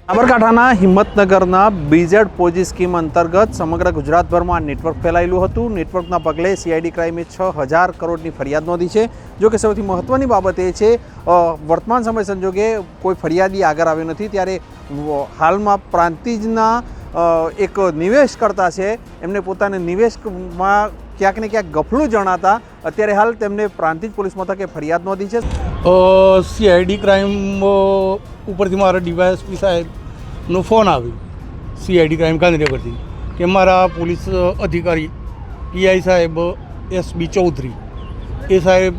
સાબરકાંઠાના હિંમતનગરના BZ પોજી scheme અંતર્ગત સમગ્ર ગુજરાતભરમાં નેટવર્ક ફેલાયેલું હતું. નેટવર્કના પગલે સીઆઈડી ક્રાઇમે 6,000 કરોડની ફરિયાદ નોંધી છે. જો કે સૌથી મહત્ત્વની બાબત એ છે વર્તમાન સમય સંજોગે કોઈ ફરિયાદી આગળ આવ્યો નથી. ત્યારે હાલમાં પ્રાંતિજના એક નિવેશકર્તા છે, એમને પોતાના નિવેશમાં ક્યાંક ને ક્યાંક ગફલું જણાતા અત્યારે હાલ તેમને પ્રાંતિજ પોલીસ મથકે ફરિયાદ નોંધી છે. સીઆઈડી ક્રાઇમ ઉપરથી મારા ડીવાયએસપી સાહેબનો ફોન આવ્યો સીઆઈડી ક્રાઇમ ગાંધીનગરથી કે મારા પોલીસ અધિકારી પીઆઈ સાહેબ એસબી ચૌધરી એ સાહેબ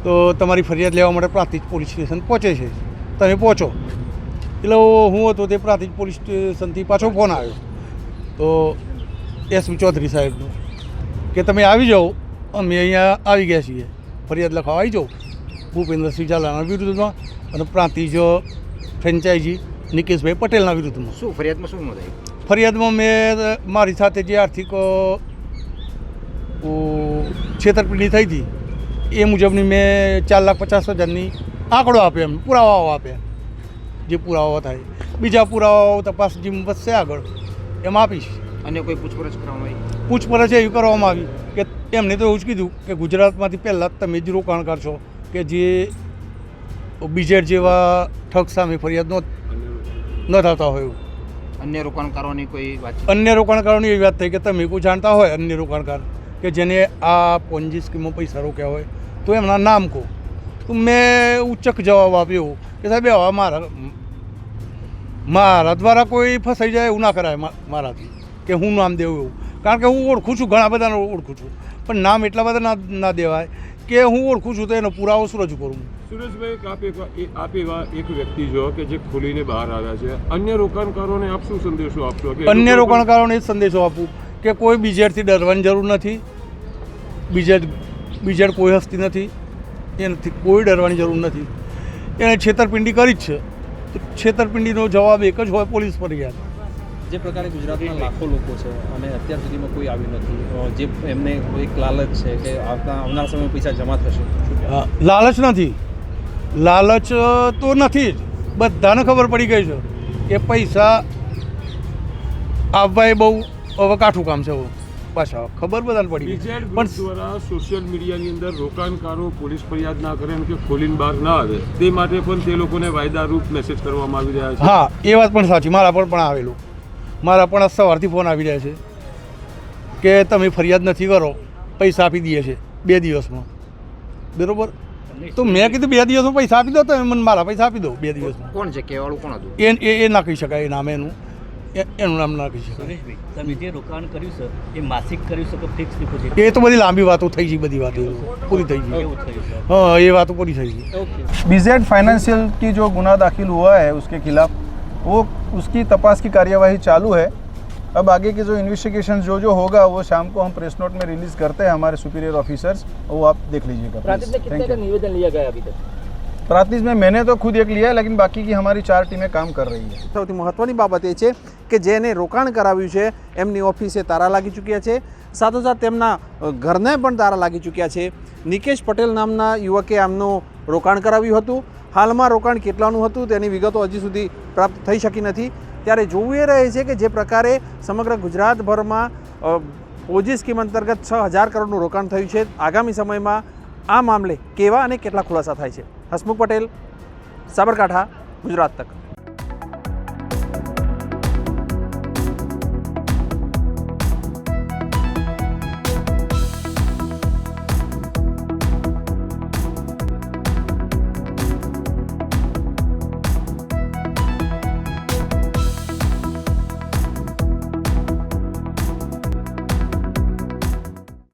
તો તમારી ફરિયાદ લેવા માટે પ્રાંતિજ પોલીસ સ્ટેશન પહોંચે છે, તમે પહોંચો. એટલે હું હતો તે પ્રાંતિજ પોલીસ સ્ટેશનથી પાછો ફોન આવ્યો તો એસબી ચૌધરી સાહેબનો કે તમે આવી જાઓ, અમે અહીંયા આવી ગયા છીએ, ફરિયાદ લખાવા આવી જાઓ ભૂપેન્દ્રસિંહ ઝાલાના વિરુદ્ધમાં અને પ્રાંતિજ ફ્રેન્ચાઇઝી નિકેશભાઈ પટેલના વિરુદ્ધમાં. શું ફરિયાદમાં શું નોંધાયું? ફરિયાદમાં મેં મારી સાથે જે આર્થિક છેતરપિંડી થઈ હતી એ મુજબની મેં 4,50,000ની આંકડો આપ્યો, એમ પુરાવાઓ આપ્યા. જે પુરાવાઓ થાય બીજા પુરાવાઓ તપાસ જેમ વધશે આગળ એમ આપીશ. અન્ય કોઈ પૂછપરછ કરવામાં આવી? પૂછપરછ એવી કરવામાં આવી કે એમને તો એવું જ કીધું કે ગુજરાતમાંથી પહેલાં તમે જ રોકાણકાર છો કે જે બીજેડ જેવા ઠગ સામે ફરિયાદ ન થતા હોય. અન્ય રોકાણકારોની કોઈ વાત? અન્ય રોકાણકારોની એવી વાત થઈ કે તમે કોઈ જાણતા હોય અન્ય રોકાણકાર કે જેને આ પોન્જી સ્કીમમાં પૈસા રોક્યા હોય તો એમના નામ કહો. તો મેં ઉચ્ચક જવાબ આપ્યો કે સાહેબ હવે મારા દ્વારા કોઈ ફસાઈ જાય એવું ના કરાય મારાથી કે હું નામ દેવું એવું, કારણ કે હું ઓળખું છું, ઘણા બધાને ઓળખું છું, પણ નામ એટલા બધા ના દેવાય કે હું ઓળખું છું તો એનો પુરાવો શું રજૂ કરું. સુરેશભાઈ, આપ એવા એક વ્યક્તિ છો કે જે ખોલીને બહાર આવ્યા છે, અન્ય રોકાણકારોને આપ શું સંદેશો આપશો? કે અન્ય રોકાણકારોને જ સંદેશો આપું કે કોઈ બીજેડથી ડરવાની જરૂર નથી. બીજેડ કોઈ હસ્તી નથી, એનાથી કોઈ ડરવાની જરૂર નથી. એને છેતરપિંડી કરી જ છે તો છેતરપિંડીનો જવાબ એક જ હોય, પોલીસ ફરિયાદ. જે પ્રકારે ગુજરાતમાં લાખો લોકો છે અને અત્યાર સુધીમાં કોઈ આવ્યું નથી, જે એમને એક લાલચ છે કે આવનાર સમયમાં પૈસા જમા થશે. લાલચ નથી, લાલચ તો નથી જ. બધાને ખબર પડી ગઈ છે કે પૈસા આવવા એ બહુ હવે કાઠું કામ છે. પાછા ખબર બધાને પડી ગઈ. પણ દ્વારા સોશિયલ મીડિયાની અંદર રોકાણકારો પોલીસ ફરિયાદ ના કરે કે ખોલીને બહાર ના આવે તે માટે પણ તે લોકોને વાયદારૂપ મેસેજ કરવામાં આવી રહ્યા છે. હા, એ વાત પણ સાચી. મારા પર પણ આવેલું, મારા પણ સવારથી ફોન આવી રહ્યા છે કે તમે ફરિયાદ નથી કરો, પૈસા આપી દઈએ છે 2 દિવસમાં. બરાબર, તો મેં કીધું 2 દિવસમાં પૈસા આપી દો, તમે મને મારા પૈસા આપી દો 2 દિવસમાં. કોણ છે, કહેવાળું કોણ હતું? એ ના કહી શકાય, એ નામ એનું નામ ના કહી શકાય. સુરેશભાઈ, તમે જે રોકાણ કર્યું છે એ માસિક કર્યું છે કે ફિક્સ ડિપોઝિટ? એ તો બધી લાંબી વાતો થઈ ગઈ, બધી વાતો પૂરી થઈ ગઈ. हाँ, ये बात पूरी सही है. बीजेड फाइनेंशियल की जो गुना दाखिल हुआ है उसके खिलाफ वो उसकी तपास की कार्यवाही चालू है. अब आगे के जो इन्वेस्टिगेशन जो होगा वो शाम को हम प्रेस नोट में रिलीज करते हैं हमारे सुपीरियर ऑफिसर्स, वो आप देख लीजिएगा. प्रांतिज में कितने का निवेदन लिया गया अभी तक? प्रांतिज में मैंने तो खुद एक लिया है, लेकिन बाकी की हमारी 4 टीमें काम कर रही है. સૌથી મહત્ત્વની બાબત એ છે કે જેને રોકાણ કરાવ્યું છે એમની ઓફિસે તારા લાગી ચૂક્યા છે, સાથોસાથ તેમના ઘરને પણ તારા લાગી ચૂક્યા છે. નિકેશ પટેલ નામના યુવકે આમનું રોકાણ કરાવ્યું હતું. હાલમાં રોકાણ કેટલાનું હતું તેની વિગતો હજી સુધી પ્રાપ્ત થઈ શકી નથી. ત્યારે જોવું એ રહે છે કે જે પ્રકારે સમગ્ર ગુજરાતભરમાં પોજી સ્કીમ અંતર્ગત 6,000 કરોડનું રોકાણ થયું છે, આગામી સમયમાં આ મામલે કેવા અને કેટલા ખુલાસા થાય છે. હસમુખ પટેલ, સાબરકાંઠા, ગુજરાત તક.